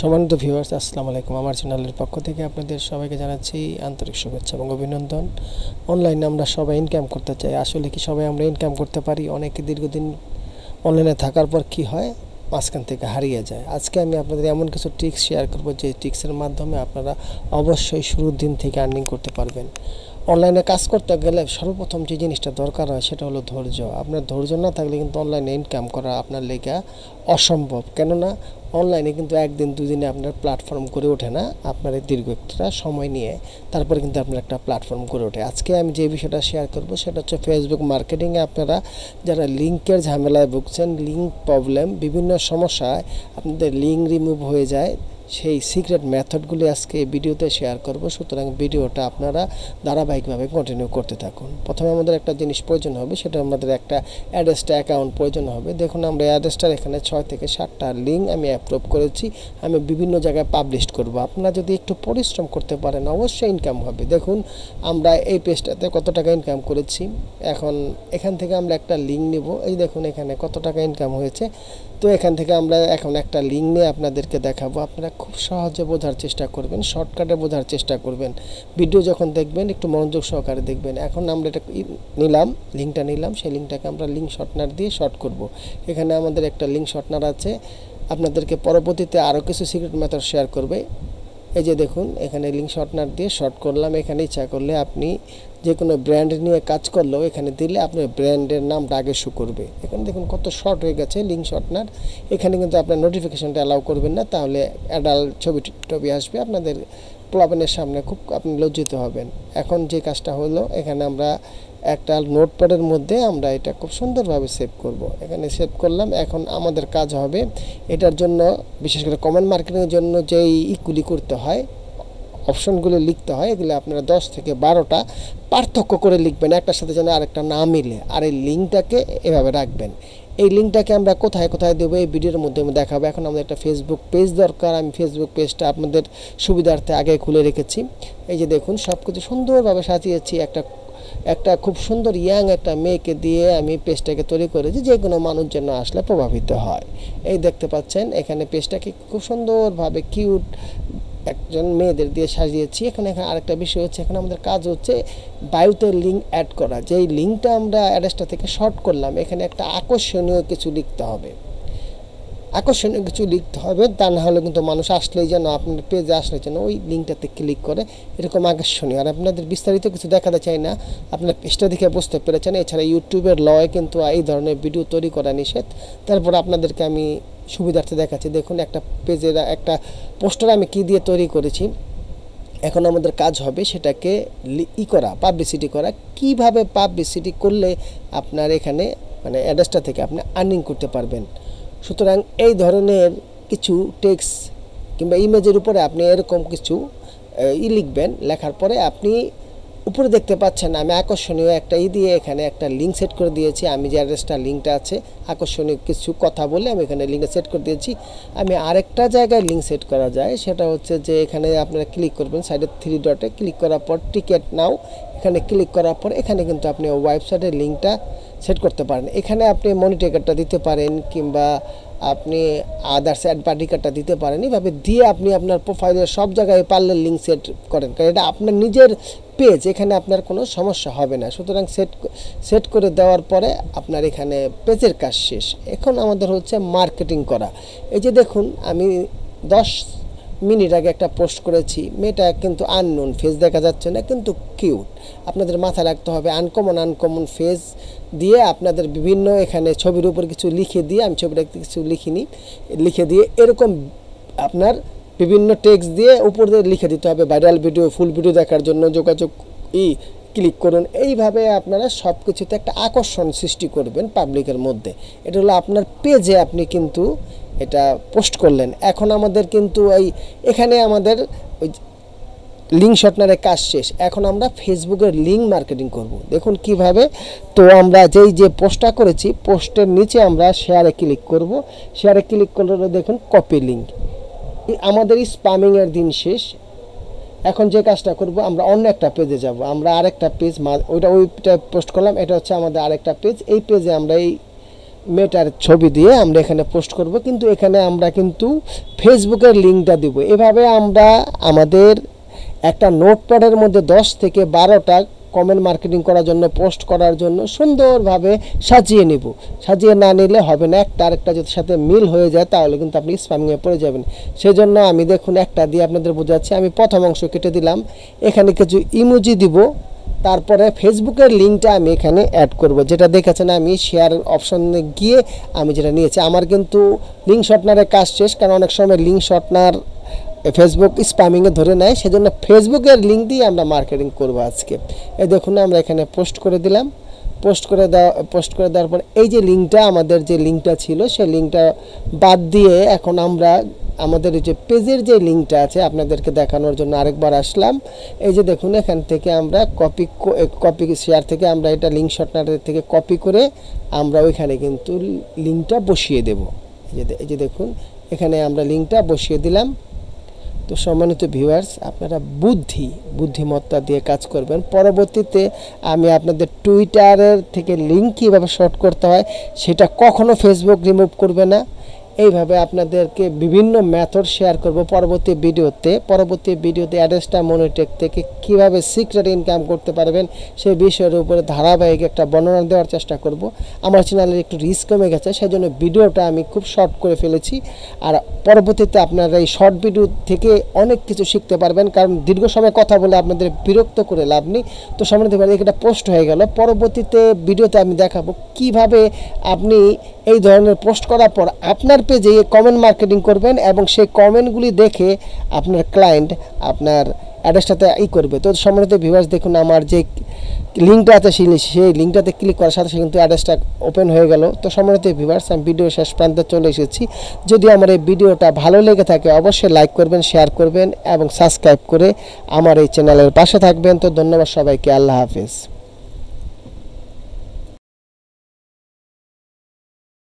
সম্মানিত ভিউয়ার্স, আসসালামু আলাইকুম। আমার চ্যানেলের পক্ষ থেকে আপনাদের সবাইকে জানাচ্ছি আন্তরিক শুভেচ্ছা এবং অভিনন্দন। অনলাইনে আমরা সবাই ইনকাম করতে চাই। আসলে কি সবাই আমরা ইনকাম করতে পারি? অনেকে দীর্ঘদিন অনলাইনে থাকার পর কি হয়, মাঝখান থেকে হারিয়ে যায়। আজকে আমি আপনাদের এমন কিছু ট্রিক্স শেয়ার করব যে ট্রিক্সের মাধ্যমে আপনারা অবশ্যই শুরুর দিন থেকে আর্নিং করতে পারবেন। অনলাইনে কাজ করতে গেলে সর্বপ্রথম যে জিনিসটা দরকার হয় সেটা হলো ধৈর্য। আপনার ধৈর্য না থাকলে কিন্তু অনলাইনে ইনকাম করা আপনার লেগে অসম্ভব। কেননা অনলাইনে কিন্তু একদিন দুদিনে আপনার প্ল্যাটফর্ম করে ওঠে না, আপনার দীর্ঘ একটা সময় নিয়ে তারপরে কিন্তু আপনার একটা প্ল্যাটফর্ম করে ওঠে। আজকে আমি যে বিষয়টা শেয়ার করব সেটা হচ্ছে ফেসবুক মার্কেটিংয়ে আপনারা যারা লিঙ্কের ঝামেলায় ভুগছেন, লিঙ্ক প্রবলেম, বিভিন্ন সমস্যায় আপনাদের লিঙ্ক রিমুভ হয়ে যায়, সেই সিক্রেট মেথডগুলি আজকে এই ভিডিওতে শেয়ার করব। সুতরাং ভিডিওটা আপনারা ধারাবাহিকভাবে কন্টিনিউ করতে থাকুন। প্রথমে আমাদের একটা জিনিস প্রয়োজন হবে, সেটা আমাদের একটা অ্যাড্রেসটা অ্যাকাউন্ট প্রয়োজন হবে। দেখুন আমরা অ্যাড্রেসটার এখানে 6 থেকে 7টা লিঙ্ক আমি অ্যাপ্রুভ করেছি, আমি বিভিন্ন জায়গায় পাবলিশ করব। আপনারা যদি একটু পরিশ্রম করতে পারেন অবশ্যই ইনকাম হবে। দেখুন আমরা এই পেজটাতে কত টাকা ইনকাম করেছি। এখন এখান থেকে আমরা একটা লিঙ্ক নিব, এই দেখুন এখানে কত টাকা ইনকাম হয়েছে। তো এখান থেকে আমরা এখন একটা লিঙ্ক নিয়ে আপনাদেরকে দেখাবো। আপনারা খুব সহজে বোঝার চেষ্টা করবেন, শর্টকাটে বোঝার চেষ্টা করবেন। ভিডিও যখন দেখবেন একটু মনোযোগ সহকারে দেখবেন। এখন আমরা এটা নিলাম, লিঙ্কটা নিলাম, সেই লিঙ্কটাকে আমরা লিঙ্ক শর্টনার দিয়ে শর্ট করব। এখানে আমাদের একটা লিঙ্ক শর্টনার আছে, আপনাদেরকে পরবর্তীতে আরও কিছু সিক্রেট মেথড শেয়ার করবে। এই যে দেখুন এখানে লিঙ্ক শর্টনার দিয়ে শর্ট করলাম। এখানে ইচ্ছা করলে আপনি যে কোনো ব্র্যান্ড নিয়ে কাজ করলেও এখানে দিলে আপনার ব্র্যান্ডের নামটা আগে শো করবে। এখানে দেখুন কত শর্ট হয়ে গেছে লিঙ্ক শর্টনার। এখানে কিন্তু আপনার নোটিফিকেশনটা অ্যালাউ করবেন না, তাহলে অ্যাডাল্ট ছবি আসবে, আপনাদের প্লাবনের সামনে খুব আপনি লজ্জিত হবেন। এখন যে কাজটা হলো, এখানে আমরা একটা নোটপ্যাডের মধ্যে আমরা এটা খুব সুন্দরভাবে সেভ করব। এখানে সেভ করলাম। এখন আমাদের কাজ হবে এটার জন্য, বিশেষ করে কমেন্ট মার্কেটিংয়ের জন্য যেই ইকুলি করতে হয়, অপশনগুলো লিখতে হয়, এগুলো আপনারা 10 থেকে 12টা পার্থক্য করে লিখবেন, একটার সাথে যেন আরেকটা না মিলে। আর এই লিঙ্কটাকে এভাবে রাখবেন। এই লিঙ্কটাকে আমরা কোথায় কোথায় দেবো এই ভিডিওর মধ্যে আমি দেখাবো। এখন আমাদের একটা ফেসবুক পেজ দরকার। আমি ফেসবুক পেজটা আপনাদের সুবিধার্থে আগে খুলে রেখেছি। এই যে দেখুন সব কিছু সুন্দরভাবে সাজিয়েছি। একটা খুব সুন্দর ইয়াং একটা মেয়েকে দিয়ে আমি পেজটাকে তৈরি করেছি, যে কোনো মানুষ যেন আসলে প্রভাবিত হয়। এই দেখতে পাচ্ছেন এখানে পেজটাকে খুব সুন্দরভাবে কিউট একজন মেয়েদের দিয়ে সাজিয়েছি। এখানে আরেকটা বিষয় হচ্ছে, এখানে আমাদের কাজ হচ্ছে বায়ুতে লিঙ্ক অ্যাড করা। যেই লিঙ্কটা আমরা অ্যাড্রেসটা থেকে শর্ট করলাম, এখানে একটা আকর্ষণীয় কিছু লিখতে হবে, তা না হলে কিন্তু মানুষ আসলেই যেন আপনার পেজে আসলে যেন ওই লিঙ্কটাতে ক্লিক করে, এরকম আকর্ষণীয়। আর আপনাদের বিস্তারিত কিছু দেখাতে চাই না, আপনার পেজটা দেখে বুঝতে পেরেছেন। এছাড়া ইউটিউবের লয়ে কিন্তু এই ধরনের ভিডিও তৈরি করা নিষেধ। তারপর আপনাদেরকে আমি সুবিধার্থে দেখাচ্ছি। দেখুন একটা পেজের একটা পোস্টার আমি কি দিয়ে তৈরি করেছি। এখন আমাদের কাজ হবে সেটাকে পাবলিসিটি করা। কিভাবে পাবলিসিটি করলে আপনার এখানে মানে অ্যাড্রেসটা থেকে আপনি আর্নিং করতে পারবেন। সুতরাং এই ধরনের কিছু টেক্সট কিংবা ইমেজের উপরে আপনি এরকম কিছু লিখবেন। লেখার পরে আপনি উপরে দেখতে পাচ্ছেন আমি আকর্ষণীয় একটা দিয়ে এখানে একটা লিঙ্ক সেট করে দিয়েছি। আমি যে অ্যাড্রেসটা লিঙ্কটা আছে, আকর্ষণীয় কিছু কথা বলে আমি এখানে লিঙ্কটা সেট করে দিয়েছি। আমি আরেকটা জায়গায় লিঙ্ক সেট করা যায়, সেটা হচ্ছে যে এখানে আপনারা ক্লিক করবেন সাইডে 3 ডটে, ক্লিক করার পর টিকেট নাও, এখানে ক্লিক করার পর এখানে কিন্তু আপনি ওয়েবসাইটের লিঙ্কটা সেট করতে পারেন। এখানে আপনি মনি টিকেটটা দিতে পারেন কিংবা আপনি আদার্স অ্যাড পার্টি কার্ডটা দিতে পারেন। এভাবে দিয়ে আপনি আপনার প্রোফাইলের সব জায়গায় পারলে লিঙ্ক সেট করেন, কারণ এটা আপনার নিজের পেজ, এখানে আপনার কোনো সমস্যা হবে না। সুতরাং সেট করে দেওয়ার পরে আপনার এখানে পেজের কাজ শেষ। এখন আমাদের হচ্ছে মার্কেটিং করা। এই যে দেখুন আমি 10 মিনিট আগে একটা পোস্ট করেছি, মেয়েটা কিন্তু আননোন, ফেস দেখা যাচ্ছে না, কিন্তু কিউট। আপনাদের মাথায় রাখতে হবে আনকমন ফেস দিয়ে আপনাদের বিভিন্ন এখানে ছবির উপর কিছু লিখে দিয়ে, আমি ছবিটা কিছু লিখে দিয়ে এরকম আপনার বিভিন্ন টেক্সট দিয়ে উপর দিয়ে লিখে দিতে হবে ভাইরাল ভিডিও, ফুল ভিডিও দেখার জন্য যোগাযোগ ক্লিক করুন। এইভাবে আপনারা সব কিছুতে একটা আকর্ষণ সৃষ্টি করবেন পাবলিকের মধ্যে। এটা হলো আপনার পেজে আপনি কিন্তু এটা পোস্ট করলেন। এখন আমাদের কিন্তু এখানে আমাদের ওই লিঙ্ক শর্টনারের কাজ শেষ। এখন আমরা ফেসবুকের লিঙ্ক মার্কেটিং করব। দেখুন কিভাবে। তো আমরা যে পোস্টটা করেছি, পোস্টের নিচে আমরা শেয়ারে ক্লিক করব। শেয়ারে ক্লিক করলে দেখুন কপি লিঙ্ক। আমাদের স্প্যামিংয়ের দিন শেষ। এখন যে কাজটা করব, আমরা অন্য একটা পেজে যাব। আমরা আরেকটা পেজ ওইটা পোস্ট করলাম, এটা হচ্ছে আমাদের আরেকটা পেজ। এই পেজে আমরা এই মেটার ছবি দিয়ে আমরা এখানে পোস্ট করব, কিন্তু এখানে আমরা কিন্তু ফেসবুকের লিঙ্কটা দিব। এভাবে আমরা আমাদের একটা নোটপ্যাডের মধ্যে 10 থেকে 12টা কমেন্ট মার্কেটিং করার জন্য, পোস্ট করার জন্য সুন্দরভাবে সাজিয়ে নিব। সাজিয়ে না নিলে হবে না, একটা আরেকটা যদি সাথে মিল হয়ে যায় তাহলে কিন্তু আপনি স্প্যামিংয়ে পড়ে যাবেন। সেজন্য আমি দেখুন একটা দিয়ে আপনাদের বোঝাচ্ছি। আমি প্রথম অংশ কেটে দিলাম, এখানে কিছু ইমোজি দিব, তারপরে ফেসবুকের লিঙ্কটা আমি এখানে অ্যাড করব। যেটা দেখেছেন আমি শেয়ার অপশনে গিয়ে আমি যেটা নিয়েছি, আমার কিন্তু লিঙ্ক শর্টনারের কাজ শেষ, কারণ অনেক সময় লিঙ্ক শর্টনার ফেসবুক স্প্যামিংয়ে ধরে নেয়। সেজন্য ফেসবুকের লিঙ্ক দিয়ে আমরা মার্কেটিং করব আজকে। এই দেখুন আমরা এখানে পোস্ট করে দিলাম। পোস্ট করে দেওয়ার পর এই যে লিঙ্কটা, আমাদের যে লিঙ্কটা ছিল সেই লিঙ্কটা বাদ দিয়ে এখন আমরা আমাদের এই যে পেজের যে লিঙ্কটা আছে আপনাদেরকে দেখানোর জন্য আরেকবার আসলাম। এই যে দেখুন এখান থেকে আমরা কপি শেয়ার থেকে আমরা এটা লিঙ্ক শর্টনারের থেকে কপি করে আমরা ওইখানে কিন্তু লিঙ্কটা বসিয়ে দেব। এই যে দেখুন এখানে আমরা লিঙ্কটা বসিয়ে দিলাম। তো সম্মানিত ভিউয়ার্স, আপনারা বুদ্ধিমত্তা দিয়ে কাজ করবেন। পরবর্তীতে আমি আপনাদের টুইটারের থেকে লিঙ্ক কীভাবে শর্ট করতে হয় সেটা কখনো ফেসবুক রিমুভ করবে না। এইভাবে আপনাদেরকে বিভিন্ন মেথড শেয়ার করব পরবর্তী ভিডিওতে অ্যাড্রেসটা মনিটেক থেকে কিভাবে সিক্রেট ইনকাম করতে পারবেন সেই বিষয়ের উপরে ধারাবাহিক একটা বর্ণনা দেওয়ার চেষ্টা করব। আমার চ্যানেলের একটু রিস্ক কমে গেছে, সেজন্য ভিডিওটা আমি খুব শর্ট করে ফেলেছি। আর পরবর্তীতে আপনারা এই শর্ট ভিডিও থেকে অনেক কিছু শিখতে পারবেন, কারণ দীর্ঘ সময় কথা বলে আপনাদের বিরক্ত করে লাভ নেই। তো সামনে এটা পোস্ট হয়ে গেল। পরবর্তীতে ভিডিওতে আমি দেখাবো কিভাবে আপনি এই ধরনের পোস্ট করার পর আপনার পেজে কমেন্ট মার্কেটিং করবেন এবং সেই কমেন্টগুলি দেখে আপনার ক্লায়েন্ট আপনার অ্যাড্রেসটাতে করবে। তো সম্মানিত ভিউয়ার্স, দেখুন আমার যে লিঙ্কটা আছে সেই লিঙ্কটাতে ক্লিক করার সাথে সাথে কিন্তু অ্যাড্রেসটা ওপেন হয়ে গেল। তো সম্মানিত ভিউয়ার্স, আমি ভিডিও শেষ প্রান্তে চলে এসেছি। যদি আমার এই ভিডিওটা ভালো লেগে থাকে অবশ্যই লাইক করবেন, শেয়ার করবেন এবং সাবস্ক্রাইব করে আমার এই চ্যানেলের পাশে থাকবেন। তো ধন্যবাদ সবাইকে, আল্লাহ হাফেজ।